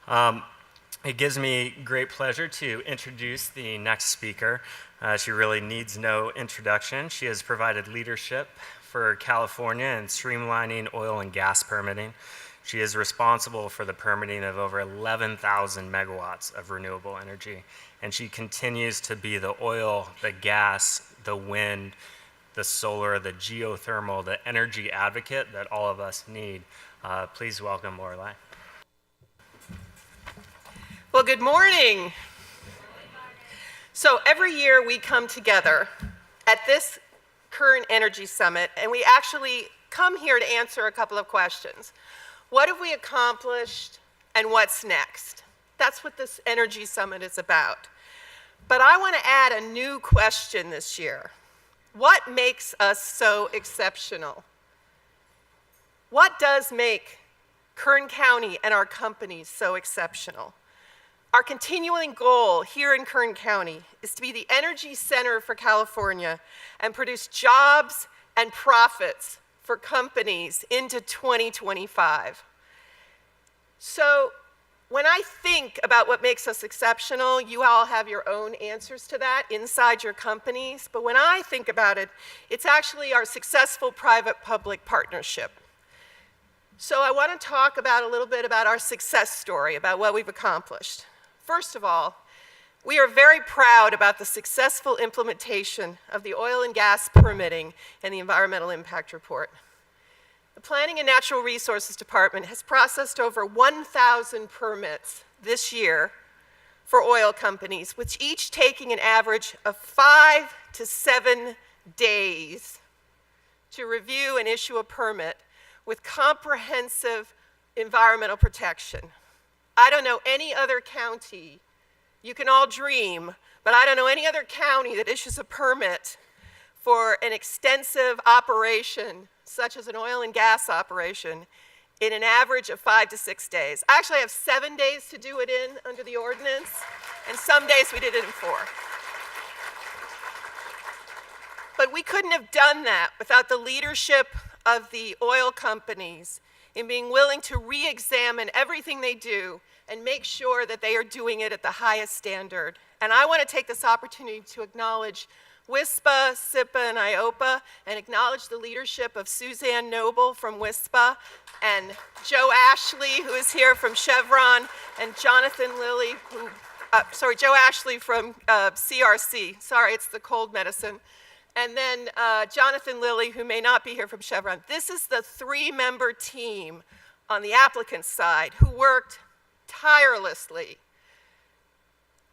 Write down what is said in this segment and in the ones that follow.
It gives me great pleasure to introduce the next speaker. She really needs no introduction. She has provided leadership for California in streamlining oil and gas permitting. She is responsible for the permitting of over 11,000 megawatts of renewable energy. And she continues to be the oil, the gas, the wind, the solar, the geothermal, the energy advocate that all of us need. Please welcome Lorelei. Well, good morning. So every year we come together at this Kern Energy Summit, and we actually come here to answer a couple of questions. What have we accomplished, and what's next? That's what this Energy Summit is about. But I want to add a new question this year. What makes us so exceptional? What does make Kern County and our companies so exceptional? Our continuing goal here in Kern County is to be the energy center for California and produce jobs and profits for companies into 2025. So when I think about what makes us exceptional, you all have your own answers to that inside your companies. But when I think about it, it's actually our successful private-public partnership. So I want to talk about a little bit about our success story, about what we've accomplished. First of all, we are very proud about the successful implementation of the oil and gas permitting and the environmental impact report. The Planning and Natural Resources Department has processed over 1,000 permits this year for oil companies, with each taking an average of 5 to 7 days to review and issue a permit with comprehensive environmental protection. I don't know any other county, you can all dream, but I don't know any other county that issues a permit for an extensive operation, such as an oil and gas operation, in an average of 5 to 6 days. I actually have 7 days to do it in under the ordinance, and some days we did it in 4. But we couldn't have done that without the leadership of the oil companies in being willing to re-examine everything they do and make sure that they are doing it at the highest standard. And I want to take this opportunity to acknowledge WISPA, SIPA, and IOPA, and acknowledge the leadership of Suzanne Noble from WISPA, and Joe Ashley, who is here from Chevron, and Jonathan Lilly, Joe Ashley from CRC. Sorry, it's the cold medicine. And then Jonathan Lilly, who may not be here from Chevron. This is the 3-member team on the applicant side who worked tirelessly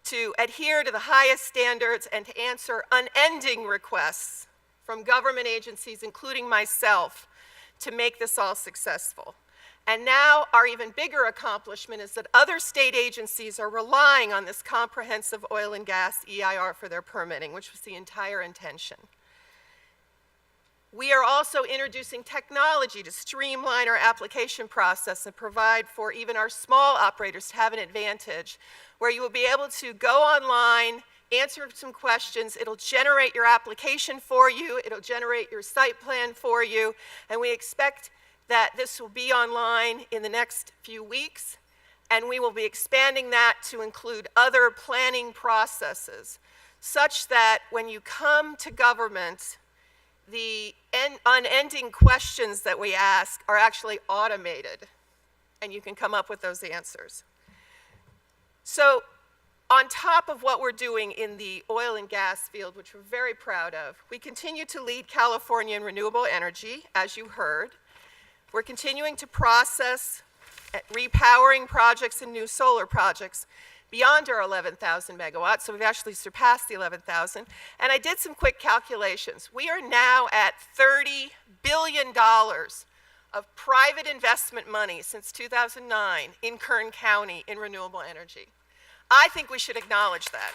to adhere to the highest standards and to answer unending requests from government agencies, including myself, to make this all successful. And now our even bigger accomplishment is that other state agencies are relying on this comprehensive oil and gas EIR for their permitting, which was the entire intention. We are also introducing technology to streamline our application process and provide for even our small operators to have an advantage, where you will be able to go online, answer some questions, it'll generate your application for you, it'll generate your site plan for you, and we expect that this will be online in the next few weeks, and we will be expanding that to include other planning processes, such that when you come to government, the unending questions that we ask are actually automated, and you can come up with those answers. So on top of what we're doing in the oil and gas field, which we're very proud of, we continue to lead California in renewable energy, as you heard. We're continuing to process repowering projects and new solar projects beyond our 11,000 megawatts, so we've actually surpassed the 11,000. And I did some quick calculations. We are now at $30 billion of private investment money since 2009 in Kern County in renewable energy. I think we should acknowledge that.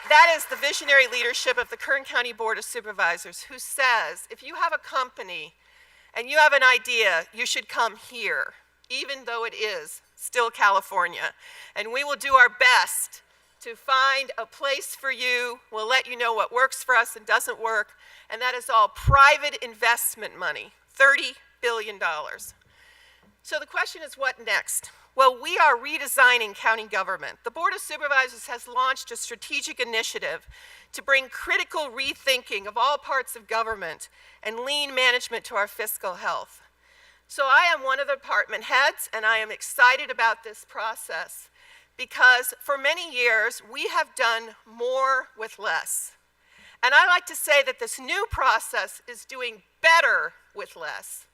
That is the visionary leadership of the Kern County Board of Supervisors, who says, if you have a company and you have an idea, you should come here, even though it is still California. And we will do our best to find a place for you. We'll let you know what works for us and doesn't work. And that is all private investment money, $30 billion. So the question is, what next? Well, we are redesigning county government. The Board of Supervisors has launched a strategic initiative to bring critical rethinking of all parts of government and lean management to our fiscal health. So I am one of the department heads, and I am excited about this process because for many years we have done more with less. And I like to say that this new process is doing better with less.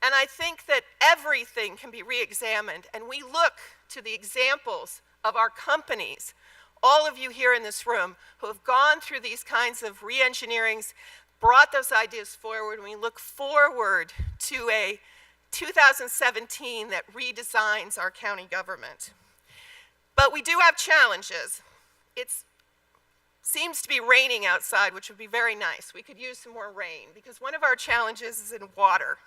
And I think that everything can be re-examined, and we look to the examples of our companies, all of you here in this room who have gone through these kinds of re-engineerings, brought those ideas forward, and we look forward to a 2017 that redesigns our county government. But we do have challenges. It seems to be raining outside, which would be very nice. We could use some more rain because one of our challenges is in water.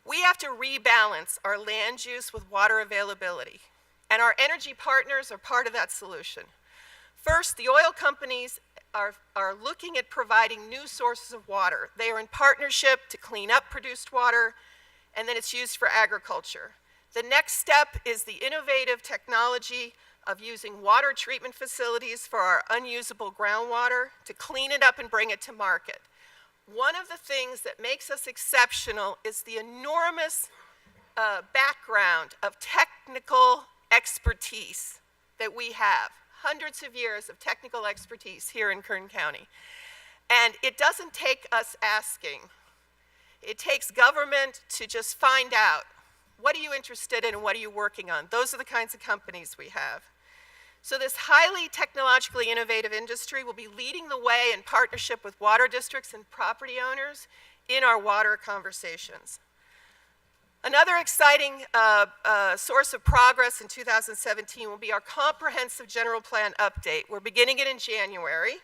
We have to rebalance our land use with water availability, and our energy partners are part of that solution. First, the oil companies are looking at providing new sources of water. They are in partnership to clean up produced water, and then it's used for agriculture. The next step is the innovative technology of using water treatment facilities for our unusable groundwater to clean it up and bring it to market. One of the things that makes us exceptional is the enormous background of technical expertise that we have, hundreds of years of technical expertise here in Kern County. And it doesn't take us asking. It takes government to just find out, what are you interested in and what are you working on? Those are the kinds of companies we have. So this highly technologically innovative industry will be leading the way in partnership with water districts and property owners in our water conversations. Another exciting source of progress in 2017 will be our comprehensive general plan update. We're beginning it in January.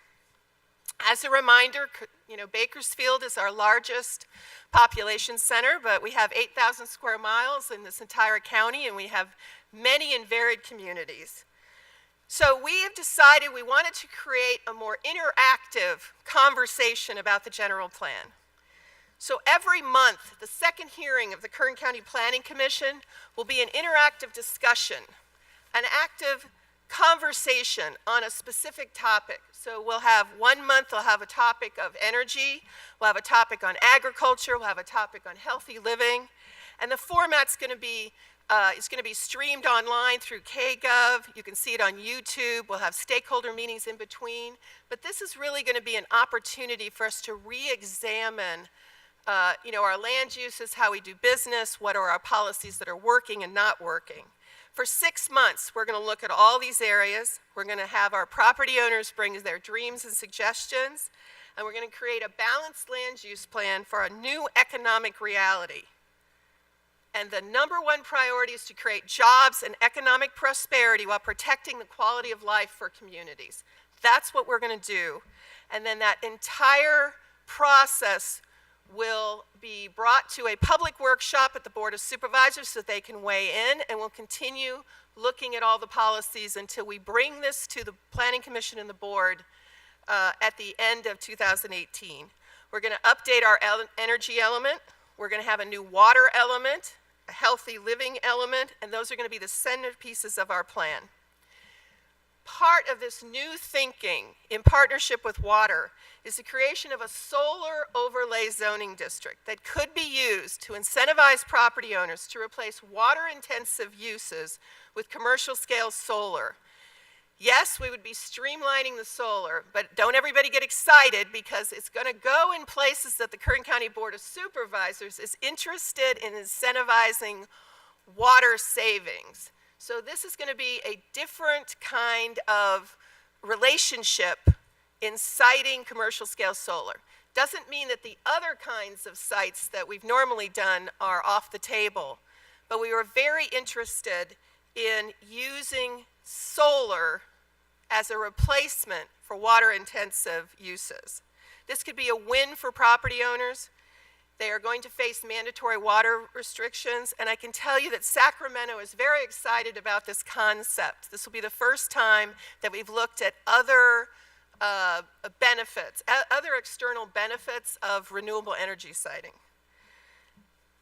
As a reminder, Bakersfield is our largest population center, but we have 8,000 square miles in this entire county, and we have many and varied communities. So we have decided we wanted to create a more interactive conversation about the general plan. So every month, the second hearing of the Kern County Planning Commission will be an interactive discussion, an active conversation on a specific topic. So we'll have 1 month, we'll have a topic of energy, we'll have a topic on agriculture, we'll have a topic on healthy living, and the format's going to be it's going to be streamed online through KGov. You can see it on YouTube. We'll have stakeholder meetings in between. But this is really going to be an opportunity for us to re-examine our land uses, how we do business, what are our policies that are working and not working. For 6 months, we're going to look at all these areas. We're going to have our property owners bring their dreams and suggestions. And we're going to create a balanced land use plan for a new economic reality. And the #1 priority is to create jobs and economic prosperity while protecting the quality of life for communities. That's what we're going to do. And then that entire process will be brought to a public workshop at the Board of Supervisors so they can weigh in, and we'll continue looking at all the policies until we bring this to the Planning Commission and the Board at the end of 2018. We're going to update our energy element. We're going to have a new water element, a healthy living element, and those are going to be the centerpieces of our plan. Part of this new thinking in partnership with water is the creation of a solar overlay zoning district that could be used to incentivize property owners to replace water-intensive uses with commercial-scale solar. Yes, we would be streamlining the solar, but don't everybody get excited because it's going to go in places that the Kern County Board of Supervisors is interested in incentivizing water savings. So this is going to be a different kind of relationship in siting commercial scale solar. Doesn't mean that the other kinds of sites that we've normally done are off the table, but we were very interested in using solar as a replacement for water-intensive uses. This could be a win for property owners. They are going to face mandatory water restrictions, and I can tell you that Sacramento is very excited about this concept. This will be the first time that we've looked at other benefits, other external benefits of renewable energy siting.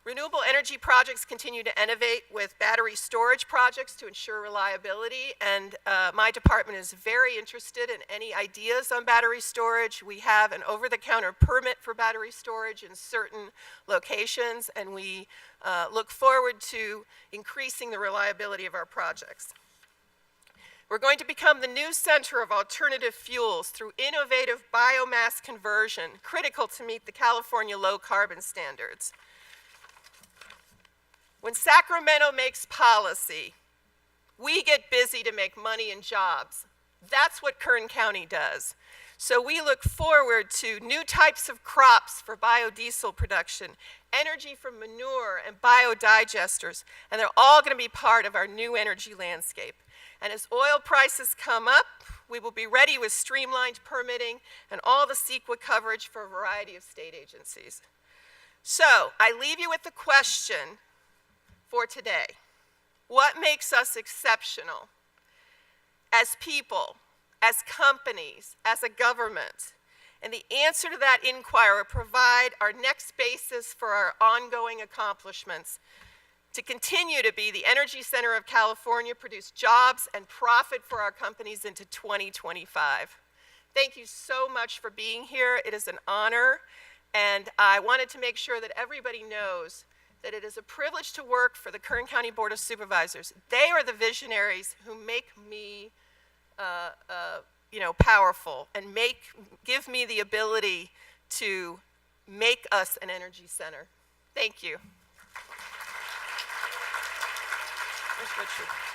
Renewable energy projects continue to innovate with battery storage projects to ensure reliability, and my department is very interested in any ideas on battery storage. We have an over-the-counter permit for battery storage in certain locations, and we look forward to increasing the reliability of our projects. We're going to become the new center of alternative fuels through innovative biomass conversion, critical to meet the California low carbon standards. When Sacramento makes policy, we get busy to make money and jobs. That's what Kern County does. So we look forward to new types of crops for biodiesel production, energy from manure and biodigesters, and they're all going to be part of our new energy landscape. And as oil prices come up, we will be ready with streamlined permitting and all the CEQA coverage for a variety of state agencies. So I leave you with the question for today. What makes us exceptional as people, as companies, as a government? And the answer to that inquiry will provide our next basis for our ongoing accomplishments to continue to be the energy center of California, produce jobs and profit for our companies into 2025. Thank you so much for being here. It is an honor, and I wanted to make sure that everybody knows that it is a privilege to work for the Kern County Board of Supervisors. They are the visionaries who make me powerful and give me the ability to make us an energy center. Thank you. Where's Richard?